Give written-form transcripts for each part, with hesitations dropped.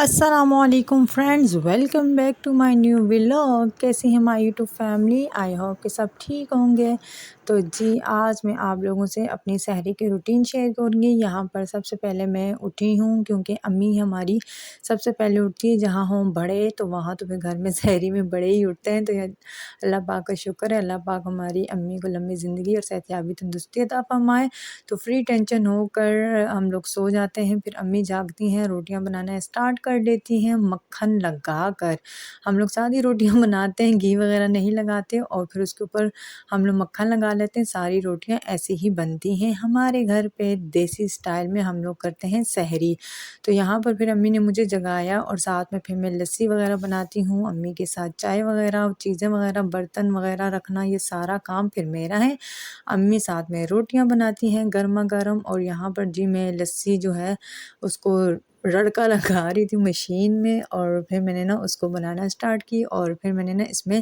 अस्सलामुअलैकुम friends, welcome back to my new vlog. कैसी हैं my YouTube family? I hope कि सब ठीक होंगे। तो जी, आज मैं आप लोगों से अपनी सहरी की रूटीन शेयर करूँगी। यहाँ पर सबसे पहले मैं उठी हूँ क्योंकि अम्मी हमारी सबसे पहले उठती है। जहाँ हों बड़े तो वहाँ तो फिर घर में सहरी में बड़े ही उठते हैं। तो ये अल्लाह पाक का शुक्र है, अल्लाह पाक हमारी अम्मी को लंबी ज़िंदगी और सेहतयाबी तंदुरुस्ती अता फरमाए। तो फ्री टेंशन होकर हम लोग सो जाते हैं। फिर अम्मी जागती हैं, रोटियाँ बनाना स्टार्ट कर देती हैं मक्खन लगा कर। हम लोग सादी रोटियाँ बनाते हैं, घी वगैरह नहीं लगाते और फिर उसके ऊपर हम लोग मक्खन लगा लेते हैं। सारी रोटियाँ ऐसी ही बनती हैं हमारे घर पे, देसी स्टाइल में हम लोग करते हैं सहरी। तो यहाँ पर फिर अम्मी ने मुझे जगाया और साथ में फिर मैं लस्सी वगैरह बनाती हूँ। अम्मी के साथ चाय वगैरह, चीज़ें वगैरह, बर्तन वगैरह रखना, ये सारा काम फिर मेरा है। अम्मी साथ में रोटियाँ बनाती हैं गरमा गरम। और यहाँ पर जी मैं लस्सी जो है उसको रड़का लगा रही थी मशीन में और फिर मैंने ना उसको बनाना स्टार्ट की। और फिर मैंने ना इसमें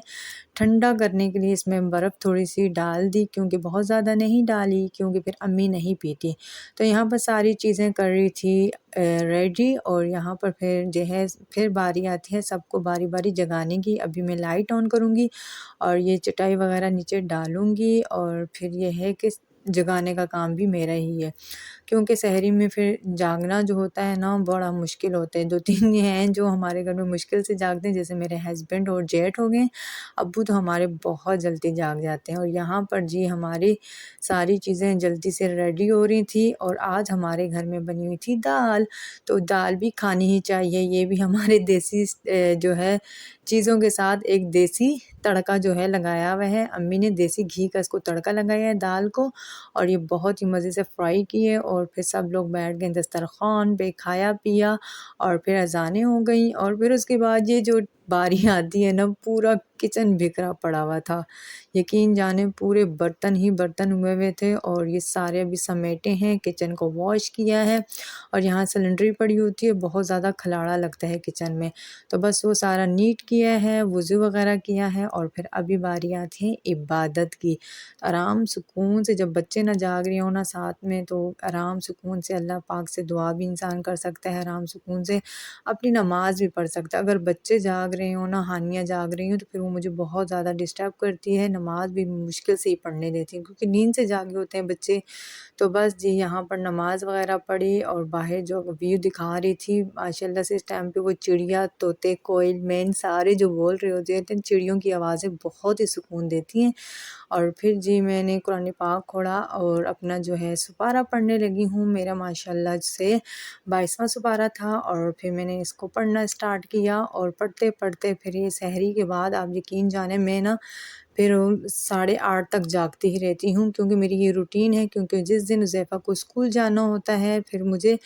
ठंडा करने के लिए इसमें बर्फ़ थोड़ी-सी डाल दी, क्योंकि बहुत ज़्यादा नहीं डाली क्योंकि फिर अम्मी नहीं पीती। तो यहाँ पर सारी चीज़ें कर रही थी रेडी। और यहाँ पर फिर जो है फिर बारी आती है सबको बारी-बारी जगाने की। अभी मैं लाइट ऑन करूँगी और ये चटाई वगैरह नीचे डालूँगी और फिर ये है कि जगाने का काम भी मेरा ही है। क्योंकि सहरी में फिर जागना जो होता है ना बड़ा मुश्किल होता है। 2-3 हैं जो हमारे घर में मुश्किल से जागते हैं, जैसे मेरे हस्बैंड और जेठ हो गए। अब्बू तो हमारे बहुत जल्दी जाग जाते हैं। और यहाँ पर जी हमारी सारी चीज़ें जल्दी से रेडी हो रही थी और आज हमारे घर में बनी हुई थी दाल। तो दाल भी खानी ही चाहिए, ये भी हमारे देसी जो है चीज़ों के साथ एक देसी तड़का जो है लगाया हुआ है। अम्मी ने देसी घी का इसको तड़का लगाया है दाल को और ये बहुत ही मज़े से फ्राई किए। और फिर सब लोग बैठ गए दस्तरख़्वान पे, खाया पिया और फिर अज़ानें हो गई। और फिर उसके बाद ये जो बारी आती है ना, पूरा किचन बिखरा पड़ा हुआ था। यकीन जाने पूरे बर्तन ही बर्तन हुए हुए थे और ये सारे अभी समेटे हैं, किचन को वॉश किया है। और यहाँ सिलेंडर पड़ी होती है, बहुत ज़्यादा खलाड़ा लगता है किचन में। तो बस वो सारा नीट किया है, वुज़ू वगैरह किया है और फिर अभी बारी आती है इबादत की। आराम सुकून से, जब बच्चे ना जाग रहे हो ना साथ में, तो आराम सुकून से अल्लाह पाक से दुआ भी इंसान कर सकता है, आराम सुकून से अपनी नमाज़ भी पढ़ सकता है। अगर बच्चे जाग रहे हो ना, हानियाँ जाग रही हो, तो फिर वो मुझे बहुत ज़्यादा डिस्टर्ब करती है, नमाज़ भी मुश्किल से ही पढ़ने देती हूँ क्योंकि नींद से जागे होते हैं बच्चे। तो बस जी यहाँ पर नमाज़ वगैरह पढ़ी और बाहर जो व्यू दिखा रही थी माशाल्लाह से, इस टाइम पे वो चिड़िया, तोते, कोयल, मैन सारे जो बोल रहे होते हैं, चिड़ियों की आवाज़ें बहुत ही सुकून देती हैं। और फिर जी मैंने कुरान पाक खोला और अपना जो है सुपारा पढ़ने लगी हूँ। मेरा माशाल्लाह से 22वां सुपारा था और फिर मैंने इसको पढ़ना स्टार्ट किया। और पढ़ते-पढ़ते फिर ये सहरी के बाद आप यकीन जाने मैं ना फिर 8:30 तक जागती ही रहती हूँ, क्योंकि मेरी ये रूटीन है। क्योंकि जिस दिन हुज़ैफ़ा को स्कूल जाना होता है फिर मुझे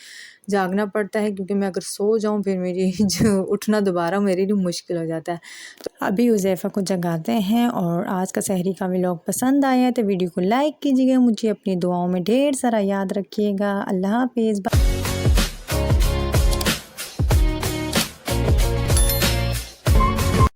जागना पड़ता है, क्योंकि मैं अगर सो जाऊँ फिर मेरी जो उठना दोबारा मेरे लिए मुश्किल हो जाता है। तो अभी हुज़ैफ़ा को जगाते हैं। और आज का सहरी का व्लॉग पसंद आया तो वीडियो को लाइक कीजिएगा, मुझे अपनी दुआओं में ढेर सारा याद रखिएगा। अल्लाह हाफ़िज़।